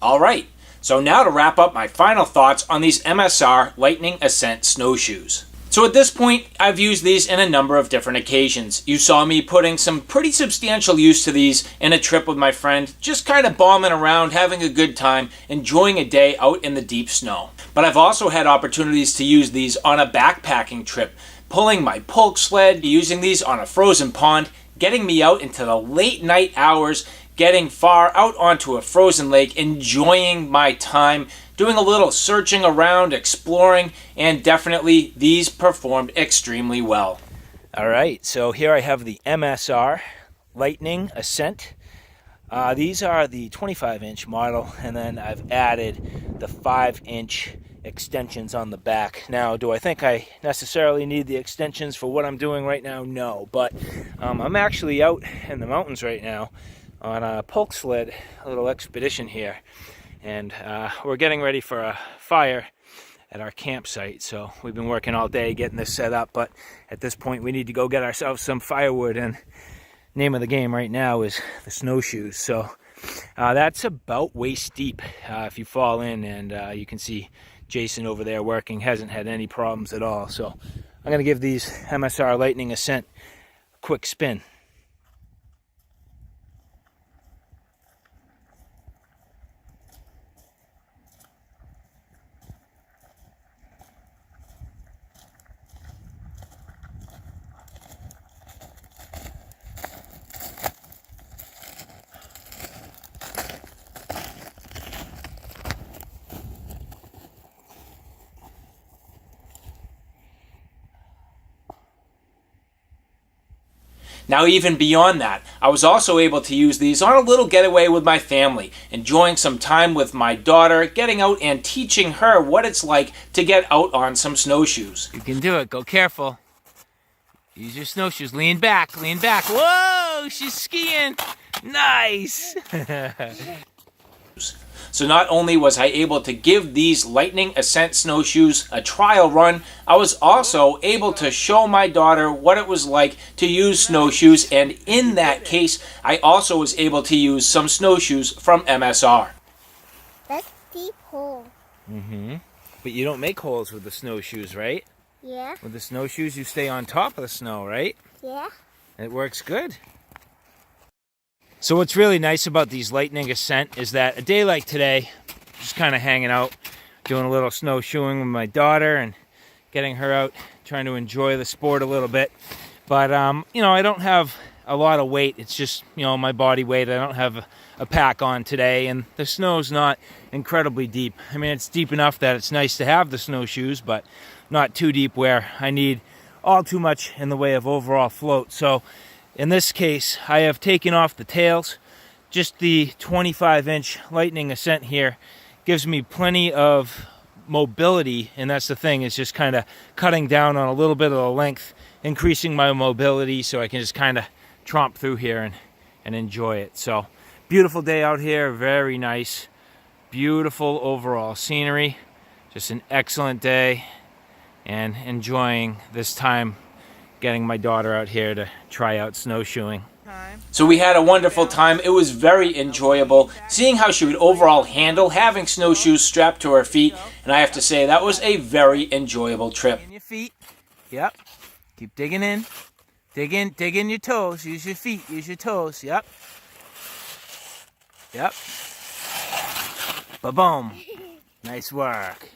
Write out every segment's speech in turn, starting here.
Alright, so now to wrap up my final thoughts on these MSR Lightning Ascent snowshoes. So at this point, I've used these in a number of different occasions. You saw me putting some pretty substantial use to these in a trip with my friend, just kind of bombing around, having a good time, enjoying a day out in the deep snow. But I've also had opportunities to use these on a backpacking trip, pulling my pulk sled, using these on a frozen pond, getting me out into the late night hours, getting far out onto a frozen lake, enjoying my time, doing a little searching around, exploring, and definitely these performed extremely well. Alright, so here I have the MSR Lightning Ascent. These are the 25-inch model, and then I've added the 5-inch extensions on the back. Now, do I think I necessarily need the extensions for what I'm doing right now? No, but I'm actually out in the mountains right now on a pulk sled, a little expedition here, and we're getting ready for a fire at our campsite. So we've been working all day getting this set up, but at this point we need to go get ourselves some firewood, and name of the game right now is the snowshoes. So that's about waist deep if you fall in, and you can see Jason over there working, hasn't had any problems at all. So I'm going to give these MSR Lightning Ascent a quick spin. Now, even beyond that, I was also able to use these on a little getaway with my family, enjoying some time with my daughter, getting out and teaching her what it's like to get out on some snowshoes. You can do it. Go careful. Use your snowshoes. Lean back. Lean back. Whoa! She's skiing. Nice! So not only was I able to give these Lightning Ascent snowshoes a trial run, I was also able to show my daughter what it was like to use snowshoes, and in that case, I also was able to use some snowshoes from MSR. That's deep hole. But you don't make holes with the snowshoes, right? Yeah. With the snowshoes, you stay on top of the snow, right? Yeah. It works good. So what's really nice about these Lightning Ascent is that a day like today, just kind of hanging out, doing a little snowshoeing with my daughter and getting her out, trying to enjoy the sport a little bit. But, you know, I don't have a lot of weight. It's just, you know, my body weight. I don't have a pack on today, and the snow's not incredibly deep. I mean, it's deep enough that it's nice to have the snowshoes, but not too deep where I need all too much in the way of overall float. So in this case, I have taken off the tails. Just the 25-inch Lightning Ascent here gives me plenty of mobility, and that's the thing, is just kind of cutting down on a little bit of the length, increasing my mobility so I can just kind of tromp through here and enjoy it. So beautiful day out here, very nice, beautiful overall scenery, just an excellent day, and enjoying this time getting my daughter out here to try out snowshoeing. So we had a wonderful time. It was very enjoyable seeing how she would overall handle having snowshoes strapped to her feet, and I have to say that was a very enjoyable trip. In your feet. Yep. Keep digging in. Dig in your toes. Use your feet. Use your toes. Yep. Yep. Ba-boom. Nice work.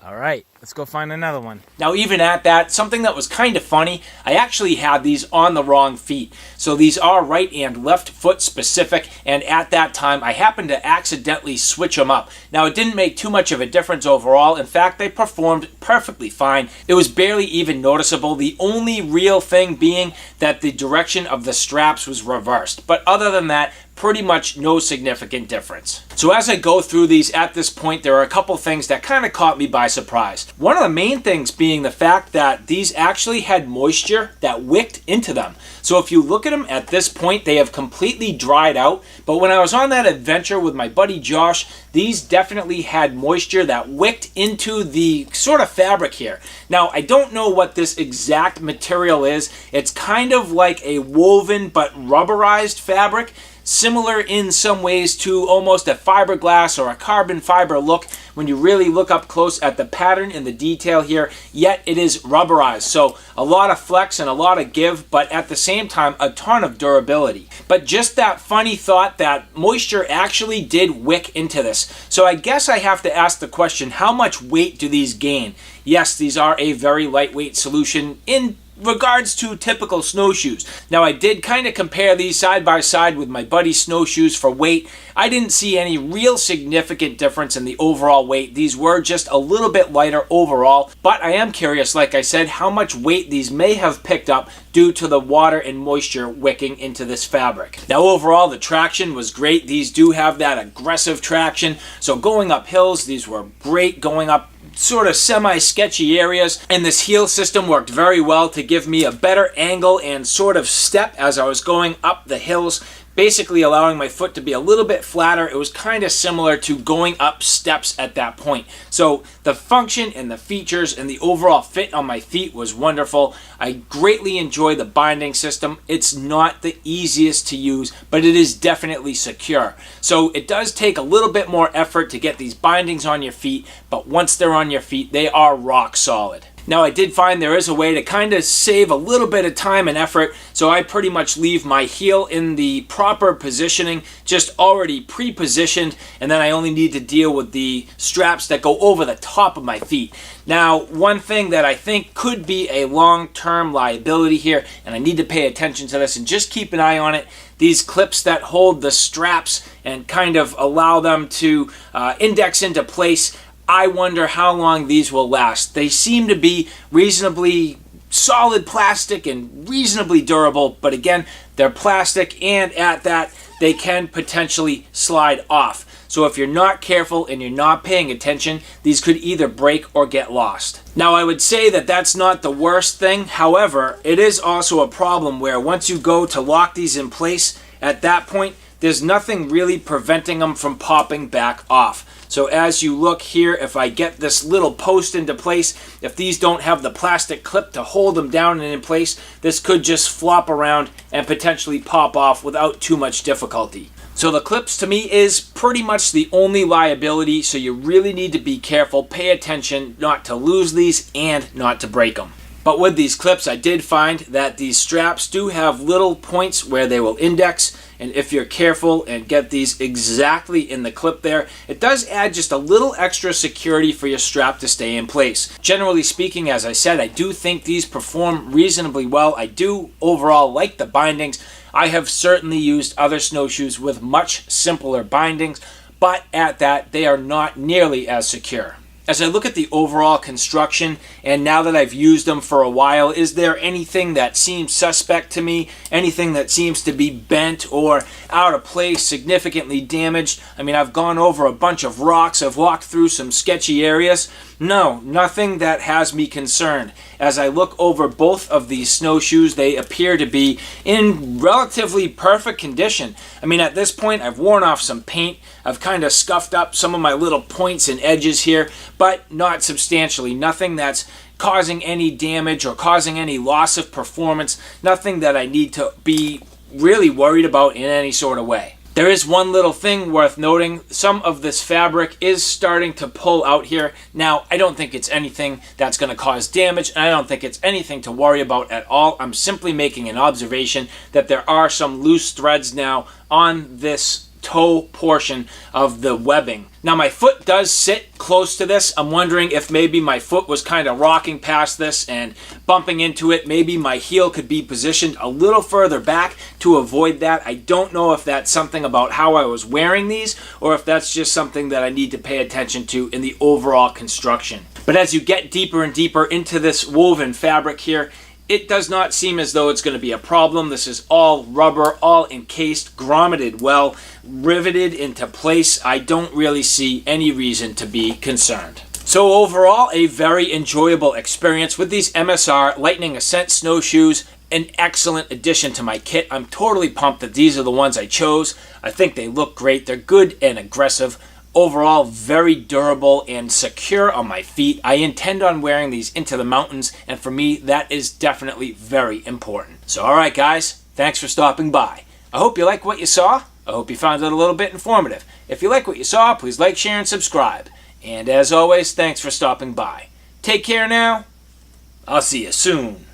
All right, let's go find another one. Now, even at that, something that was kind of funny, I actually had these on the wrong feet. So these are right and left foot specific, and at that time, I happened to accidentally switch them up. Now, it didn't make too much of a difference overall. In fact, they performed perfectly fine. It was barely even noticeable, the only real thing being that the direction of the straps was reversed. But other than that, pretty much no significant difference. So as I go through these at this point, there are a couple things that kind of caught me by surprise. One of the main things being the fact that these actually had moisture that wicked into them. So if you look at them at this point, they have completely dried out. But when I was on that adventure with my buddy Josh, these definitely had moisture that wicked into the sort of fabric here. Now, I don't know what this exact material is. It's kind of like a woven but rubberized fabric. similar in some ways to almost a fiberglass or a carbon fiber look when you really look up close at the pattern and the detail here, yet it is rubberized. So a lot of flex and a lot of give, but at the same time, a ton of durability. But just that funny thought that moisture actually did wick into this. So I guess I have to ask the question, how much weight do these gain? Yes, these are a very lightweight solution in regards to typical snowshoes. Now I did kind of compare these side by side with my buddy's snowshoes for weight. I didn't see any real significant difference in the overall weight. These were just a little bit lighter overall, but I am curious, like I said, how much weight these may have picked up due to the water and moisture wicking into this fabric. Now overall, the traction was great. These do have that aggressive traction, so going up hills, these were great. Going up sort of semi-sketchy areas, and this heel system worked very well to give me a better angle and sort of step as I was going up the hills, basically allowing my foot to be a little bit flatter. It was kind of similar to going up steps at that point. So the function and the features and the overall fit on my feet was wonderful. I greatly enjoy the binding system. It's not the easiest to use, but it is definitely secure. So it does take a little bit more effort to get these bindings on your feet, but once they're on your feet, they are rock solid. Now I did find there is a way to kind of save a little bit of time and effort, so I pretty much leave my heel in the proper positioning, just already pre-positioned, and then I only need to deal with the straps that go over the top of my feet. Now, one thing that I think could be a long-term liability here, and I need to pay attention to this and just keep an eye on it, these clips that hold the straps and kind of allow them to index into place, I wonder how long these will last. They seem to be reasonably solid plastic and reasonably durable, but again, they're plastic, and at that, they can potentially slide off. So if you're not careful and you're not paying attention, these could either break or get lost. Now I would say that that's not the worst thing. However, it is also a problem where once you go to lock these in place, at that point, there's nothing really preventing them from popping back off. So as you look here, if I get this little post into place, if these don't have the plastic clip to hold them down and in place, this could just flop around and potentially pop off without too much difficulty. So the clips to me is pretty much the only liability, so you really need to be careful, pay attention not to lose these and not to break them. But with these clips, I did find that these straps do have little points where they will index, and if you're careful and get these exactly in the clip there, it does add just a little extra security for your strap to stay in place. Generally speaking, as I said, I do think these perform reasonably well. I do overall like the bindings. I have certainly used other snowshoes with much simpler bindings, but at that, they are not nearly as secure. As I look at the overall construction, and now that I've used them for a while, is there anything that seems suspect to me? Anything that seems to be bent or out of place, significantly damaged? I mean, I've gone over a bunch of rocks, I've walked through some sketchy areas. No, nothing that has me concerned. As I look over both of these snowshoes, they appear to be in relatively perfect condition. I mean, at this point, I've worn off some paint. I've kind of scuffed up some of my little points and edges here, but not substantially. Nothing that's causing any damage or causing any loss of performance. Nothing that I need to be really worried about in any sort of way. There is one little thing worth noting. Some of this fabric is starting to pull out here. Now, I don't think it's anything that's going to cause damage, and I don't think it's anything to worry about at all. I'm simply making an observation that there are some loose threads now on this toe portion of the webbing. Now my foot does sit close to this. I'm wondering if maybe my foot was kind of rocking past this and bumping into it. Maybe my heel could be positioned a little further back to avoid that. I don't know if that's something about how I was wearing these or if that's just something that I need to pay attention to in the overall construction. But as you get deeper and deeper into this woven fabric here, it does not seem as though it's going to be a problem. This is all rubber, all encased, grommeted well, riveted into place. I don't really see any reason to be concerned. So overall, a very enjoyable experience with these MSR Lightning Ascent snowshoes. An excellent addition to my kit. I'm totally pumped that these are the ones I chose. I think they look great. They're good and aggressive. Overall, very durable and secure on my feet. I intend on wearing these into the mountains, and for me, that is definitely very important. So, all right, guys, thanks for stopping by. I hope you like what you saw. I hope you found it a little bit informative. If you like what you saw, please like, share, and subscribe. And as always, thanks for stopping by. Take care now. I'll see you soon.